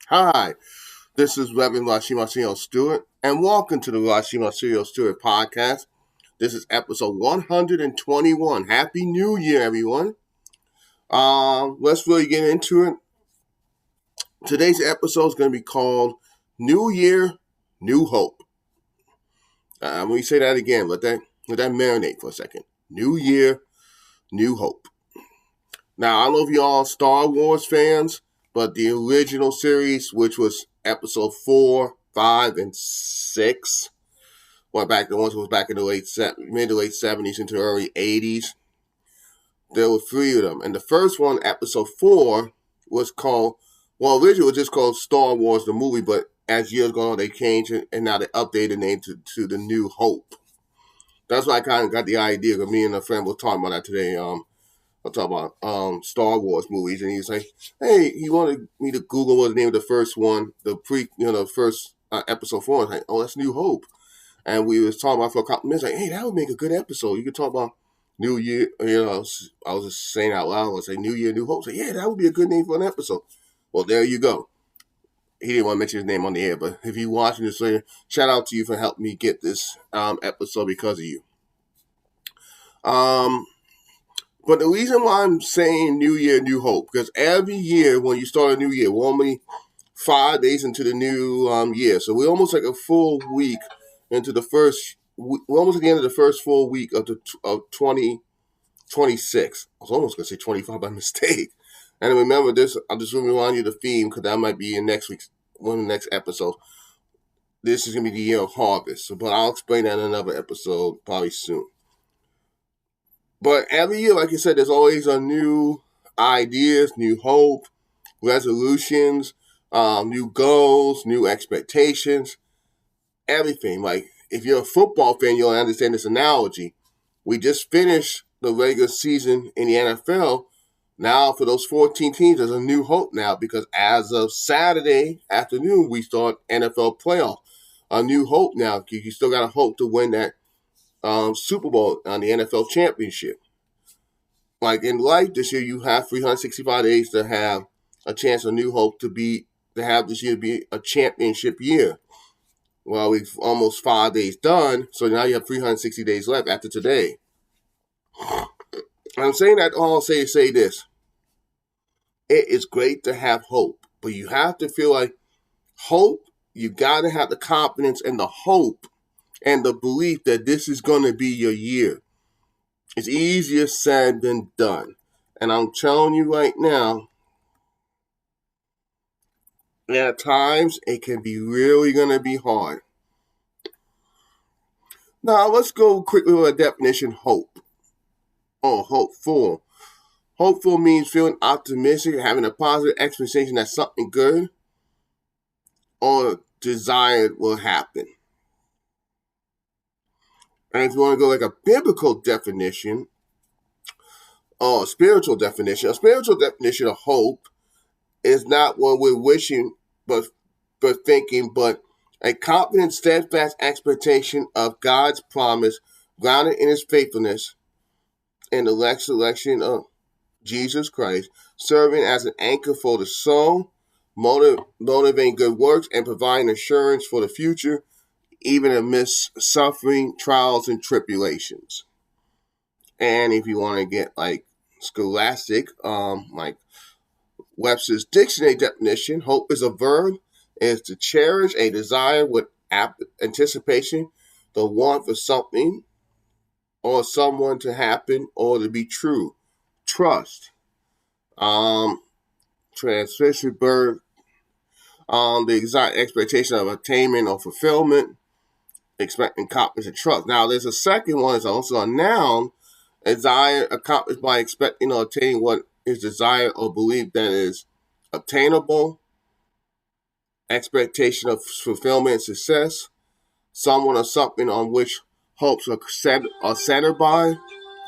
Hi, this is Reverend Rasheem Stewart, and welcome to the Rasheem Stewart podcast. This is episode 121. Happy New Year, everyone. Let's really get into it. Today's episode is going to be called New Year, New Hope. Let me say that again. Let that marinate for a second. New Year, New Hope. Now, I don't know if y'all are Star Wars fans, but the original series, which was episode 4, 5, and 6, the ones that was back in the mid to late 70s into the early 80s, there were three of them. And the first one, episode 4, was called, originally it was just called Star Wars the movie, but as years go on, they changed it, and now they updated the name to The New Hope. That's why I kind of got the idea, because me and a friend were talking about that today. I talk about Star Wars movies, and he was like, "Hey, he wanted me to Google what the name of the first one, the first episode 4." I was like, "Oh, that's New Hope." And we was talking about for a couple minutes, like, "Hey, that would make a good episode. You could talk about New Year." I was just saying out loud, I was like, "New Year, New Hope." I was like, "Yeah, that would be a good name for an episode." Well, there you go. He didn't want to mention his name on the air, but if you're watching this later, shout out to you for helping me get this episode because of you. Um, But the reason why I'm saying New Year, New Hope, because every year when you start a new year, we're only 5 days into the new year. So we're almost like a full week into the first, we're almost at the end of the first full week of 2026. I was almost going to say 25 by mistake. And remember this, I'll just remind you the theme because that might be in one of the next episodes. This is going to be the year of harvest. But I'll explain that in another episode probably soon. But every year, like I said, there's always a new ideas, new hope, resolutions, new goals, new expectations, everything. Like if you're a football fan, you'll understand this analogy. We just finished the regular season in the NFL. Now for those 14 teams, there's a new hope now because as of Saturday afternoon, we start NFL playoff. A new hope now. You still got a hope to win that Super Bowl on the NFL championship. Like in life this year, you have 365 days to have a chance of new hope to have this year be a championship year. Well, we've almost 5 days done, so now you have 360 days left after today. I'm saying that all say this. It is great to have hope, but you have to feel like hope, you got to have the confidence and the hope and the belief that this is going to be your year. It's easier said than done. And I'm telling you right now, at times it can be really going to be hard. Now, let's go quickly with a definition hope. Oh, hopeful. Hopeful means feeling optimistic, having a positive expectation that something good or desired will happen. And if you want to go like a biblical definition or a spiritual definition of hope is not what we're wishing but thinking, but a confident, steadfast expectation of God's promise, grounded in His faithfulness and the election of Jesus Christ, serving as an anchor for the soul, motivating good works, and providing assurance for the future, even amidst suffering, trials, and tribulations. And if you want to get like scholastic, like Webster's dictionary definition, hope is a verb, is to cherish a desire with anticipation, the want for something or someone to happen or to be true. Trust. Transition birth. The exact expectation of attainment or fulfillment, expecting confidence and trust. Now, there's a second one, it's also a noun, desire accomplished by expecting or attaining what is desired or believed that is obtainable, expectation of fulfillment and success, someone or something on which hopes are centered by,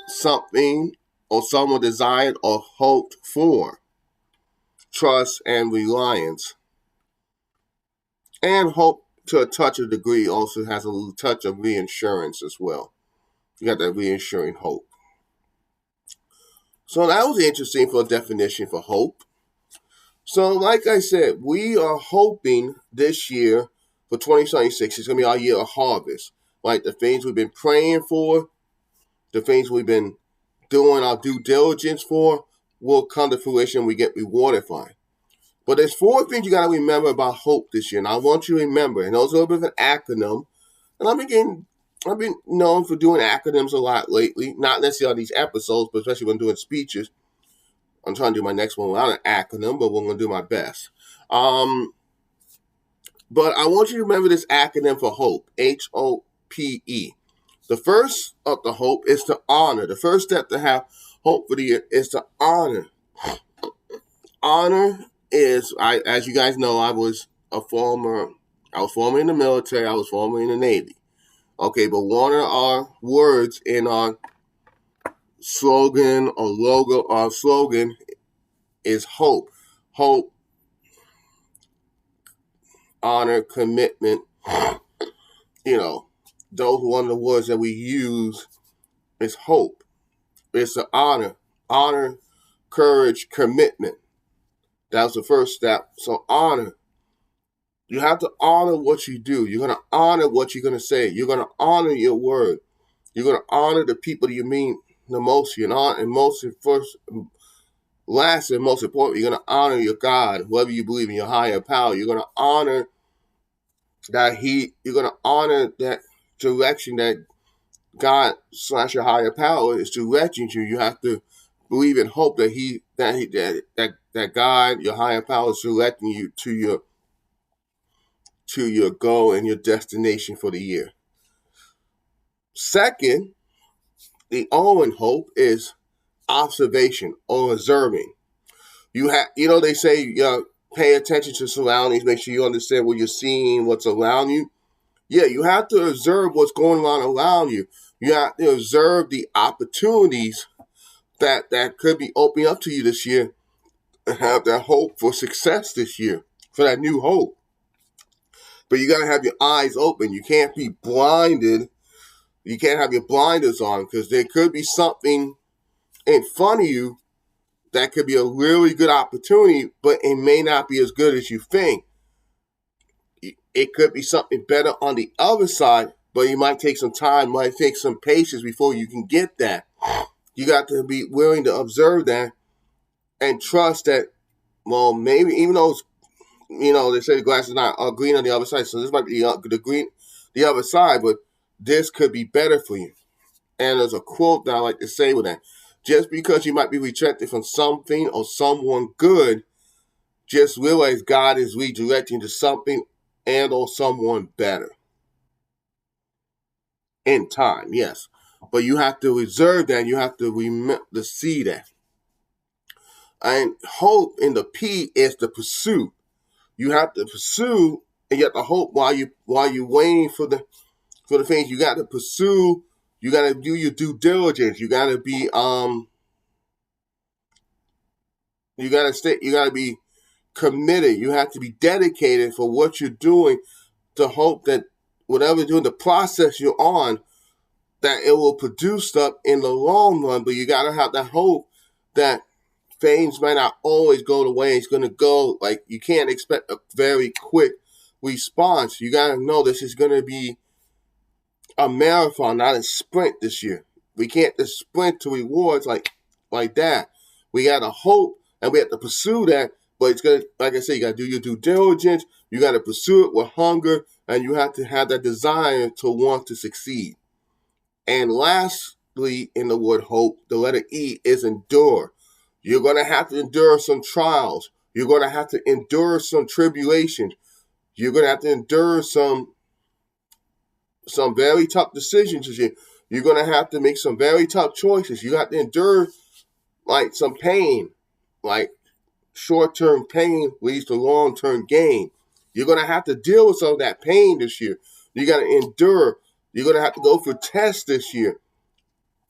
something or someone desired or hoped for, trust and reliance. And hope to a touch of degree also has a little touch of reassurance as well. You got that reassuring hope. So that was interesting for a definition for hope. So, like I said, we are hoping this year for 2026 is going to be our year of harvest. Like the things we've been praying for, the things we've been doing our due diligence for will come to fruition. We get rewarded for it. But there's four things you got to remember about hope this year. And I want you to remember, and those are a little bit of an acronym. And I've been known for doing acronyms a lot lately. Not necessarily on these episodes, but especially when doing speeches. I'm trying to do my next one without an acronym, but I'm going to do my best. But I want you to remember this acronym for HOPE, HOPE. The first of the hope is to honor. The first step to have hope for the year is to honor. Honor is, as you guys know, I was former in the military, I was former in the Navy. Okay, but one of our words in our slogan or logo, our slogan is hope. Hope, honor, commitment. Those are one of the words that we use is hope. It's the honor. Honor, courage, commitment. That's the first step. So honor. You have to honor what you do. You're going to honor what you're going to say. You're going to honor your word. You're going to honor the people that you mean the most. You're not, and last and most important, you're going to honor your God, whoever you believe in, your higher power. You're going to honor you're going to honor that direction that God / your higher power is directing you. You have to believe and hope that God, your higher power, is directing you to your goal and your destination for the year. Second, the O in hope is observation or observing. They say pay attention to surroundings, make sure you understand what you're seeing, what's around you. Yeah, you have to observe what's going on around you. You have to observe the opportunities that could be opening up to you this year and have that hope for success this year, for that new hope. But you got to have your eyes open. You can't be blinded. You can't have your blinders on because there could be something in front of you that could be a really good opportunity, but it may not be as good as you think. It could be something better on the other side, but it might take some time, might take some patience before you can get that. You got to be willing to observe that and trust that, well, maybe even though they say the grass is not green on the other side, so this might be the other side, but this could be better for you. And there's a quote that I like to say with that. Just because you might be rejected from something or someone good, just realize God is redirecting to something and or someone better. In time, yes. But you have to reserve that. You have to remember to see that. And hope in the P is the pursuit. You have to pursue, and you have to hope while you're waiting for the things. You got to pursue. You got to do your due diligence. You got to be You got to be committed. You have to be dedicated for what you're doing to hope that whatever you're doing, the process you're on, that it will produce stuff in the long run. But you got to have that hope that things might not always go the way it's going to go. Like, you can't expect a very quick response. You got to know this is going to be a marathon, not a sprint this year. We can't just sprint to rewards like that. We got to hope and we have to pursue that. But it's going to, like I said, you got to do your due diligence. You got to pursue it with hunger, and you have to have that desire to want to succeed. And lastly, in the word hope, the letter E is endure. You're going to have to endure some trials. You're going to have to endure some tribulations. You're going to have to endure some very tough decisions. You're going to have to make some very tough choices. You have to endure like some pain. Like, short-term pain leads to long-term gain. You're going to have to deal with some of that pain this year. You got to endure. You're going to have to go for tests this year.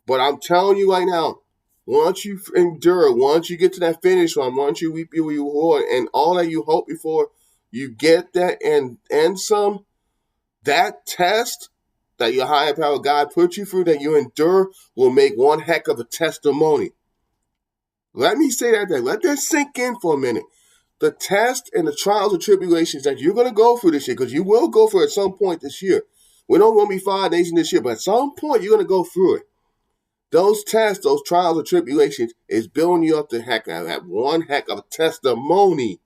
But I'm telling you right now, once you endure, once you get to that finish line, once you reap your reward, and all that you hope before, you get that and some, that test that your higher power God put you through, that you endure, will make one heck of a testimony. Let me say that there. Let that sink in for a minute. the test and the trials and tribulations that you're going to go through this year, because you will go through it at some point this year. We don't want to be 5 days in this year, but at some point you're going to go through it. Those tests, those trials and tribulations is building you up to have one heck of a testimony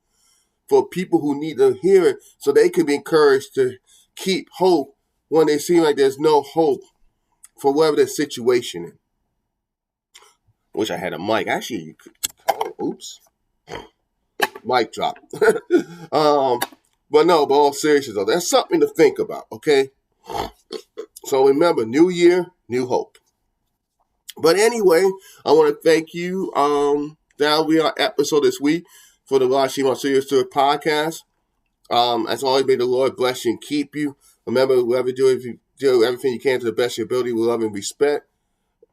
for people who need to hear it so they can be encouraged to keep hope when they seem like there's no hope for whatever their situation is. Wish I had a mic. Actually, you could. Oh, oops. Mic drop. But all seriousness though, that's something to think about, okay? So remember, new year, new hope. But anyway, I want to thank you. That'll be our episode this week for the Rasheem Stewart podcast. As always, may the Lord bless you and keep you. Remember, whatever you do, if you do everything you can to the best of your ability with love and respect.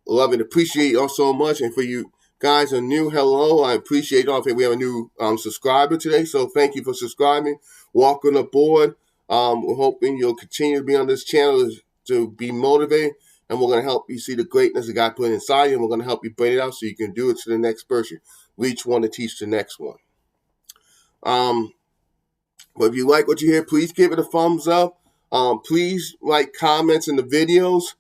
Love and appreciate y'all so much. And for you guys are new, hello. I appreciate y'all. I think we have a new subscriber today, so thank you for subscribing. Welcome aboard. We're hoping you'll continue to be on this channel to be motivated, and we're going to help you see the greatness that God put inside you, and we're going to help you bring it out so you can do it to the next person. Reach one to teach the next one. But if you like what you hear, please give it a thumbs up. Please write comments in the videos.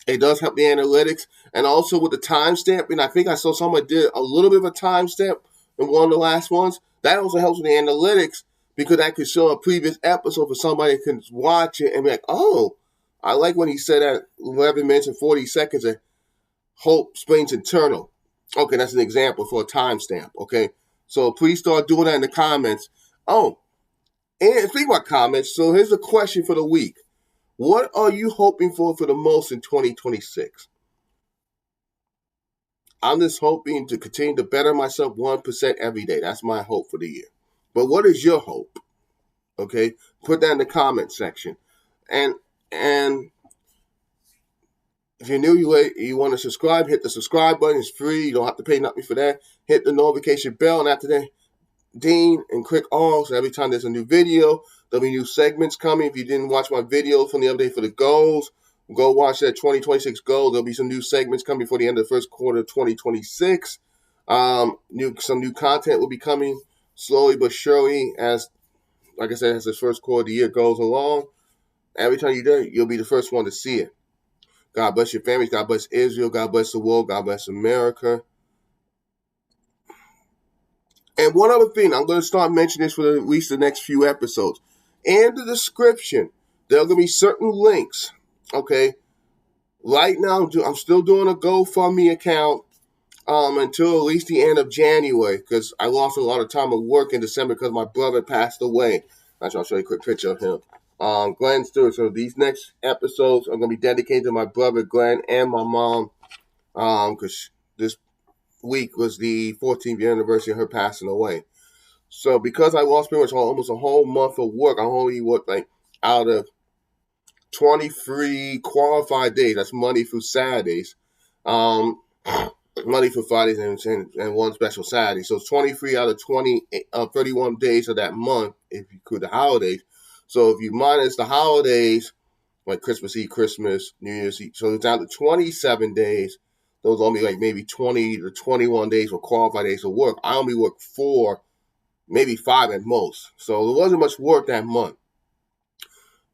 It does help the analytics. And also with the timestamp, and I think I saw someone did a little bit of a timestamp in one of the last ones. That also helps with the analytics because that could show a previous episode for somebody that can watch it and be like, oh, I like when he said that 11 minutes and 40 seconds of hope springs eternal. Okay, that's an example for a timestamp, okay? So please start doing that in the comments. Oh, and speaking about comments, so here's a question for the week. What are you hoping for the most in 2026? I'm just hoping to continue to better myself 1% every day. That's my hope for the year. But what is your hope? Okay, put that in the comment section. And if you're new, you want to subscribe, hit the subscribe button. It's free. You don't have to pay nothing for that. Hit the notification bell, and after that, ding and click all. So every time there's a new video, there'll be new segments coming. If you didn't watch my video from the other day for the goals, go watch that 2026 goal. There'll be some new segments coming before the end of the first quarter of 2026. Some new content will be coming slowly but surely as, like I said, as this first quarter of the year goes along. Every time you do it, you'll be the first one to see it. God bless your families. God bless Israel. God bless the world. God bless America. And one other thing, I'm going to start mentioning this for at least the next few episodes. In the description, there are going to be certain links, okay? Right now, I'm still doing a GoFundMe account until at least the end of January because I lost a lot of time of work in December because my brother passed away. Actually, I'll show you a quick picture of him. Glenn Stewart. So these next episodes are going to be dedicated to my brother Glenn and my mom because this week was the 14th anniversary of her passing away. So because I lost pretty much almost a whole month of work, I only worked like out of 23 qualified days. That's Monday through Saturdays. Monday through Fridays and one special Saturday. So it's 23 out of 31 days of that month if you include the holidays. So if you minus the holidays, like Christmas Eve, Christmas, New Year's Eve, so it's down to 27 days. Those only like maybe 20 to 21 days for qualified days of work. I only worked 4, maybe 5 at most. So there wasn't much work that month.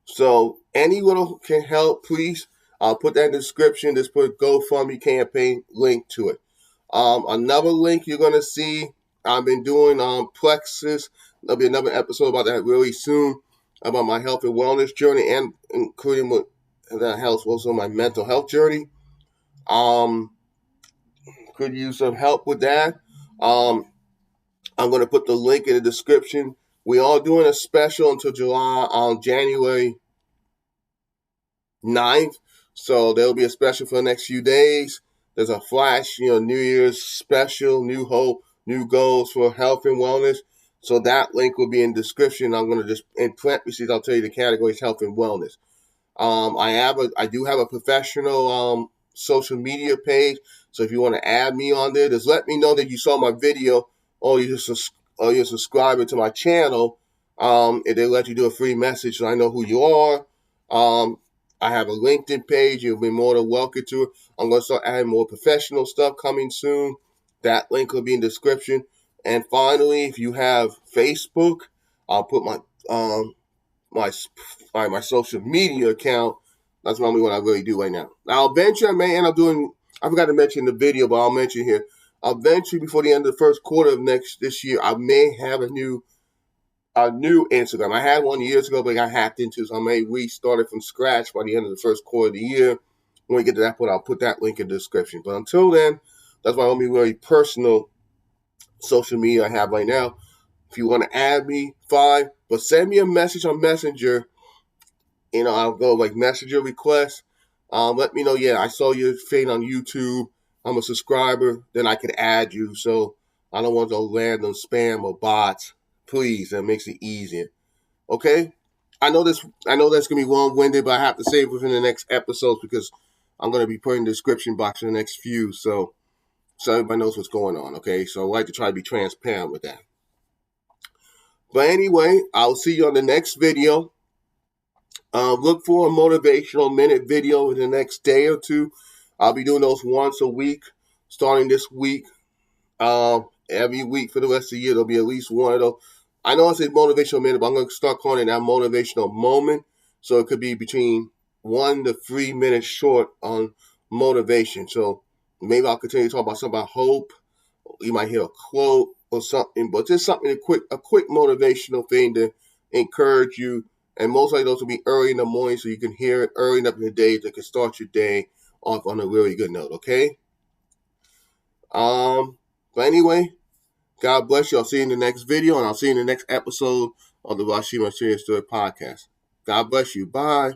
So anyone can help, please. I'll put that in the description. Just put GoFundMe campaign link to it. Another link you're going to see, I've been doing Plexus. There'll be another episode about that really soon, about my health and wellness journey, and including what that helps also my mental health journey. Could use some help with that. I'm going to put the link in the description. We are doing a special until January 9th. So there'll be a special for the next few days. There's a flash, New Year's special, new hope, new goals for health and wellness. So that link will be in the description. I'm going to just, in parentheses, I'll tell you the categories health and wellness. I do have a professional social media page. So if you want to add me on there, just let me know that you saw my video or you're subscribing to my channel. If they let you do a free message so I know who you are. I have a LinkedIn page. You'll be more than welcome to it. I'm going to start adding more professional stuff coming soon. That link will be in the description. And finally, if you have Facebook, I'll put my my social media account. That's normally what I really do right now. Now, eventually, I may end up doing. I forgot to mention in the video, but I'll mention here. Eventually, before the end of the first quarter of this year, I may have a new Instagram. I had one years ago, but it got hacked into, so I may restart it from scratch by the end of the first quarter of the year. When we get to that point, I'll put that link in the description. But until then, that's my only really personal social media I have right now. If you want to add me, fine. But send me a message on Messenger. I'll go like Messenger request. Let me know, yeah, I saw your thing on YouTube. I'm a subscriber. Then I can add you. So I don't want those random spam or bots. Please, that makes it easier. Okay? I know that's gonna be long-winded, but I have to say it within the next episodes because I'm gonna be putting the description box in the next few, so everybody knows what's going on. Okay, so I like to try to be transparent with that. But anyway, I'll see you on the next video. Look for a motivational minute video in the next day or two. I'll be doing those once a week, starting this week. Every week for the rest of the year, there'll be at least one of those. I know I said motivational minute, but I'm going to start calling it that motivational moment. So it could be between 1 to 3 minutes short on motivation. So maybe I'll continue to talk about something about hope. You might hear a quote or something, but just something a quick motivational thing to encourage you. And most likely those will be early in the morning, so you can hear it early enough in the day that can start your day off on a really good note. Okay. But anyway, God bless you. I'll see you in the next video, and I'll see you in the next episode of the Rasheem Stewart podcast. God bless you. Bye.